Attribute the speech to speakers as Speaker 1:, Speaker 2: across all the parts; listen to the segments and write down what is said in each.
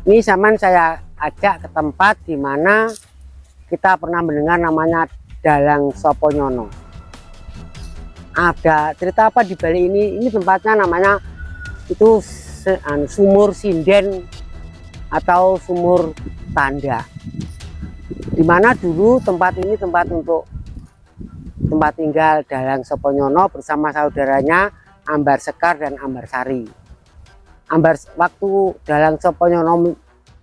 Speaker 1: Ini zaman saya ajak ke tempat di mana kita pernah mendengar namanya Dalang Soponyono. Ada cerita apa di balik ini? Ini tempatnya namanya itu sumur sinden atau sumur tanda. Di mana dulu tempat ini tempat untuk tempat tinggal Dalang Soponyono bersama saudaranya Ambar Sekar dan Ambar Sari. Waktu Dalang Soponyono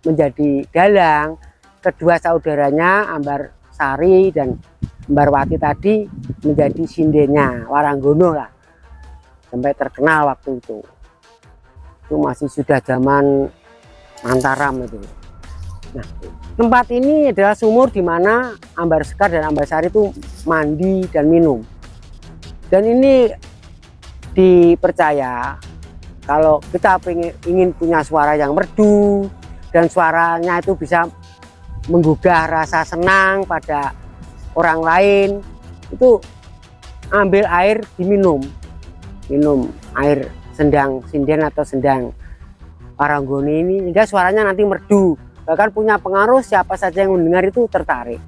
Speaker 1: menjadi dalang, kedua saudaranya Ambar Sari dan Ambar Wati tadi menjadi sindennya Waranggono lah, sampai terkenal waktu itu. Itu masih sudah zaman Mataram itu. Nah, tempat ini adalah sumur di mana Ambar Sekar dan Ambar Sari itu mandi dan minum. Dan ini dipercaya kalau kita ingin punya suara yang merdu dan suaranya itu bisa menggugah rasa senang pada orang lain, itu ambil air diminum, minum air sendang sinden atau sendang Waranggono ini hingga suaranya nanti merdu, bahkan punya pengaruh siapa saja yang mendengar itu tertarik.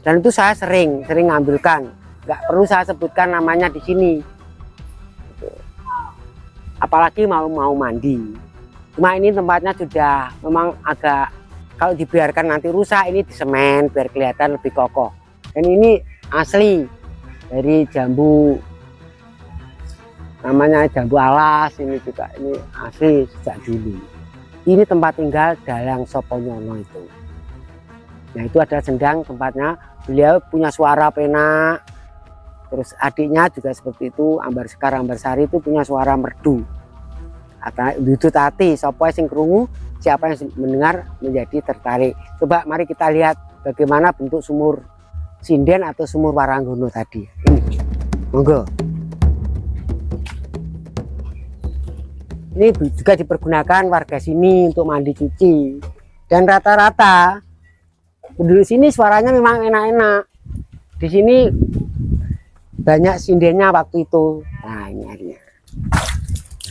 Speaker 1: Dan itu saya sering ngambilkan, nggak perlu saya sebutkan namanya di sini. Apalagi mau mandi. Cuma ini tempatnya sudah memang agak, kalau dibiarkan nanti rusak, ini disemen biar kelihatan lebih kokoh. Dan ini asli dari jambu, namanya jambu alas. Ini juga ini asli sejak dulu. Ini tempat tinggal Dalang Soponyono itu. Nah, itu ada sendang tempatnya. Beliau punya suara penak. Terus adiknya juga seperti itu, Ambar Sekar, Ambar Sari itu punya suara merdu. Atau dudut hati, sapa sing krungu, siapa yang mendengar menjadi tertarik. Coba mari kita lihat bagaimana bentuk sumur sinden atau sumur Waranggono tadi. Ini, monggo. Ini juga dipergunakan warga sini untuk mandi cuci. Dan rata-rata penduduk sini suaranya memang enak-enak. Di sini banyak sindennya waktu itu. Nah, ini airnya.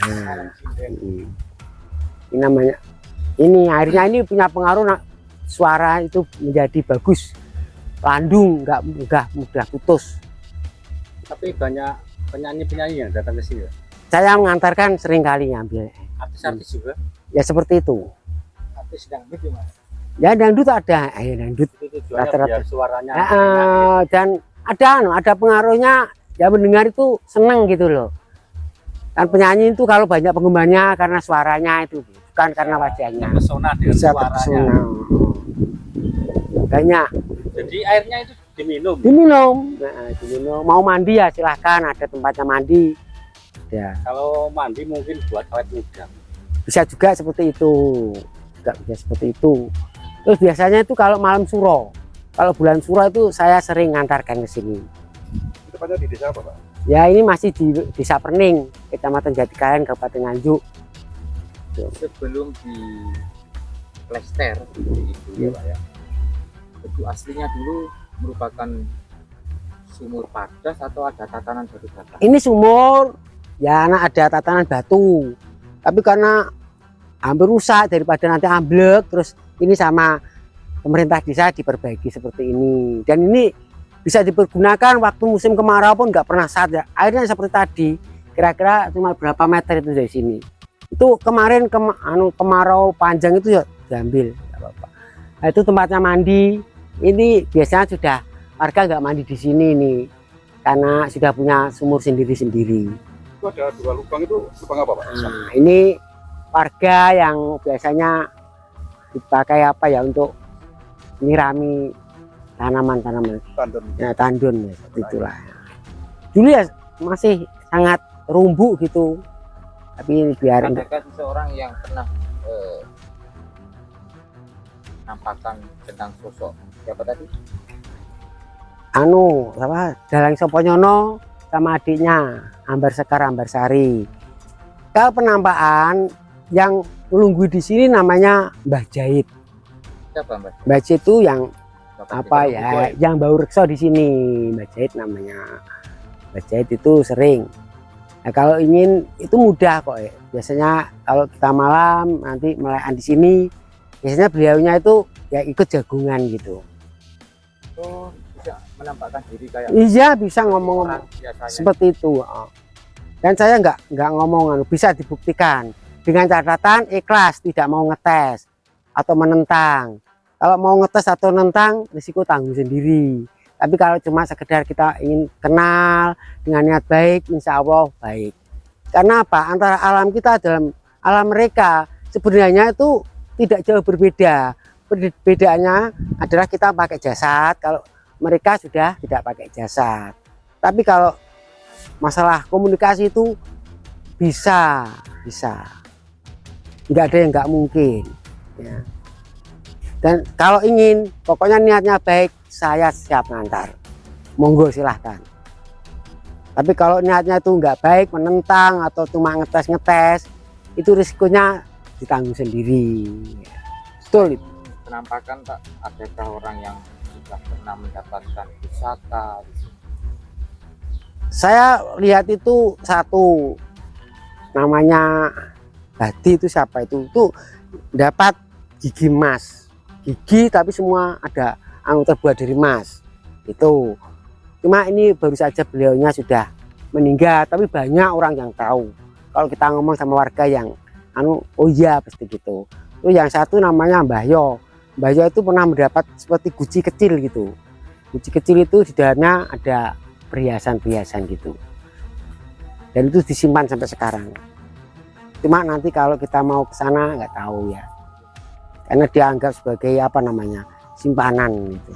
Speaker 1: Nah, ini namanya. Ini airnya ini punya pengaruh suara itu menjadi bagus, landung, nggak mudah putus.
Speaker 2: Tapi banyak penyanyi yang datang ke sini.
Speaker 1: Saya mengantarkan sering kali ngambil.
Speaker 2: Artis-artis juga.
Speaker 1: Ya seperti itu.
Speaker 2: Artis dangdut ya Mas.
Speaker 1: Ya dangdut ada, dangdut.
Speaker 2: Rata-rata suaranya.
Speaker 1: Dan ada pengaruhnya, ya mendengar itu seneng gitu loh. Kan penyanyi itu kalau banyak penggemarnya karena suaranya itu, bukan karena wajahnya.
Speaker 2: Pesona dengan
Speaker 1: Bisa
Speaker 2: suaranya.
Speaker 1: Banyak.
Speaker 2: Jadi airnya itu diminum.
Speaker 1: Nah, diminum. Mau mandi ya silahkan, ada tempatnya mandi. Ya.
Speaker 2: Kalau mandi mungkin buat awet muda.
Speaker 1: Bisa juga seperti itu. Juga bisa seperti itu. Terus biasanya itu kalau malam suro, kalau bulan suro itu saya sering ngantarkan ke sini.
Speaker 3: Itu tepatnya di desa apa, Pak?
Speaker 1: Ya ini masih di Desa Perning, Kecamatan Jatikalen, Kabupaten Nganjuk.
Speaker 4: Sebelum di plester itu ya Pak ya, itu aslinya dulu merupakan sumur padas atau ada tatanan batu-bata?
Speaker 1: Ini sumur, ya ada tatanan batu, tapi karena hampir rusak daripada nanti amblek, terus ini sama pemerintah desa diperbaiki seperti ini. Dan ini bisa dipergunakan waktu musim kemarau pun nggak pernah saja. Airnya seperti tadi, kira-kira cuma berapa meter itu dari sini. Itu kemarin kemarau panjang itu ya diambil, nggak apa-apa. Nah, itu tempatnya mandi. Ini biasanya sudah warga nggak mandi di sini nih, karena sudah punya sumur sendiri-sendiri.
Speaker 3: Itu ada 2 lubang, itu lubang apa, Pak?
Speaker 1: Nah, ini warga yang biasanya dipakai apa ya untuk nyirami tanaman-tanaman.
Speaker 3: Tandon.
Speaker 1: Ya, tandon ya, seperti itulah. Dulu ya masih sangat rumbuh gitu. Tapi ini biar
Speaker 4: Adakah seseorang yang pernah nampakkan tentang sosok siapa tadi?
Speaker 1: Dalang Soponyono sama adiknya Ambar Sekar, Ambar Sari. Kalau penampakan yang melungguh di sini namanya Mbah Jahit.
Speaker 4: Siapa Mbak?
Speaker 1: Mbah Jahit itu yang
Speaker 4: Bapak
Speaker 1: apa
Speaker 4: Jahit?
Speaker 1: ya, yang bau rekso di sini, Mbah Jahit namanya. Mbah Jahit itu sering. Nah, kalau ingin itu mudah kok ya. Biasanya kalau kita malam nanti melekan di sini, biasanya beliaunya itu ya ikut jagungan gitu.
Speaker 4: Oh, bisa menampakkan diri kayak
Speaker 1: Iya, bisa ngomong
Speaker 4: orang biasanya.
Speaker 1: seperti itu. Dan saya nggak ngomong, bisa dibuktikan dengan catatan ikhlas, tidak mau ngetes atau menentang. Kalau mau ngetes atau nentang, risiko tanggung sendiri. Tapi kalau cuma sekedar kita ingin kenal dengan niat baik, insya Allah baik. Karena apa? Antara alam kita dalam alam mereka sebenarnya itu tidak jauh berbeda. Perbedaannya adalah kita pakai jasad, kalau mereka sudah tidak pakai jasad. Tapi kalau masalah komunikasi itu bisa. Nggak ada yang nggak mungkin. Ya. Dan kalau ingin, pokoknya niatnya baik, saya siap ngantar. Monggo silahkan. Tapi kalau niatnya itu nggak baik, menentang atau cuma ngetes, itu risikonya ditanggung sendiri. Betul itu.
Speaker 4: Penampakan Pak, adakah orang yang sudah pernah mendapatkan pusaka di sini?
Speaker 1: Saya lihat itu satu, namanya Badi, itu siapa itu dapat gigi emas, gigi tapi semua ada terbuat dari emas itu. Cuma ini baru saja beliaunya sudah meninggal, tapi banyak orang yang tahu. Kalau kita ngomong sama warga yang oh iya pasti gitu. Itu yang satu namanya Mbah Yo. Mbah Yo itu pernah mendapat seperti guci kecil gitu. Guci kecil itu di dalamnya ada perhiasan-perhiasan gitu. Dan itu disimpan sampai sekarang. Cuma nanti kalau kita mau ke sana nggak tahu ya. Karena dianggap sebagai apa namanya? Simpanan gitu.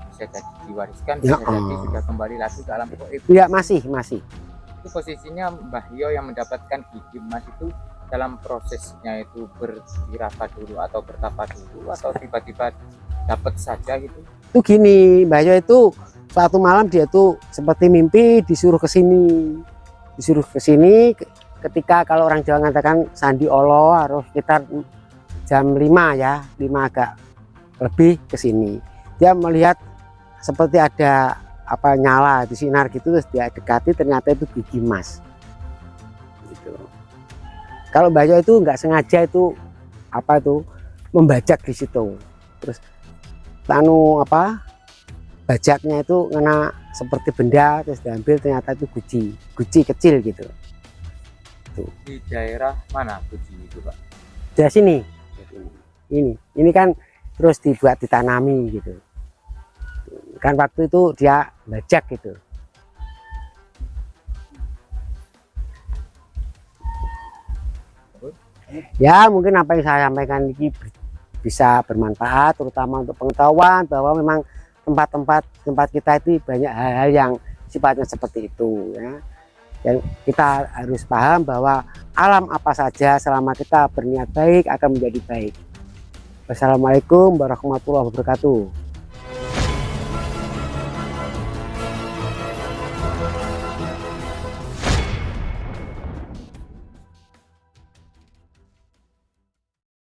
Speaker 4: Bisa jadi diwariskan,
Speaker 1: Ya,
Speaker 4: bisa jadi sudah kembali lagi ke alam gaib.
Speaker 1: Ya masih.
Speaker 4: Itu posisinya Mbah Yo yang mendapatkan gigi emas itu dalam prosesnya itu berwirata dulu atau bertapa dulu atau tiba-tiba dapat saja gitu.
Speaker 1: Itu gini, Mbah Yo itu suatu malam dia tuh seperti mimpi disuruh ke sini. Ketika kalau orang Jawa mengatakan sandi Allah harus sekitar jam 5 ya, 5 agak lebih ke sini. Dia melihat seperti ada apa nyala di sinar gitu, terus dia dekati, ternyata itu gigi emas. Gitu. Kalau Mbah Yo itu nggak sengaja itu apa itu membajak di situ, terus bajaknya itu kena seperti benda, terus diambil, ternyata itu guci kecil gitu. Tuh.
Speaker 4: Di daerah mana guci itu Pak?
Speaker 1: Dari sini, ini kan terus dibuat ditanami gitu. Kan waktu itu dia bajak gitu. Ya mungkin apa yang saya sampaikan ini bisa bermanfaat, terutama untuk pengetahuan bahwa memang tempat kita itu banyak hal-hal yang sifatnya seperti itu ya. Dan kita harus paham bahwa alam apa saja selama kita berniat baik akan menjadi baik. Wassalamualaikum warahmatullahi wabarakatuh.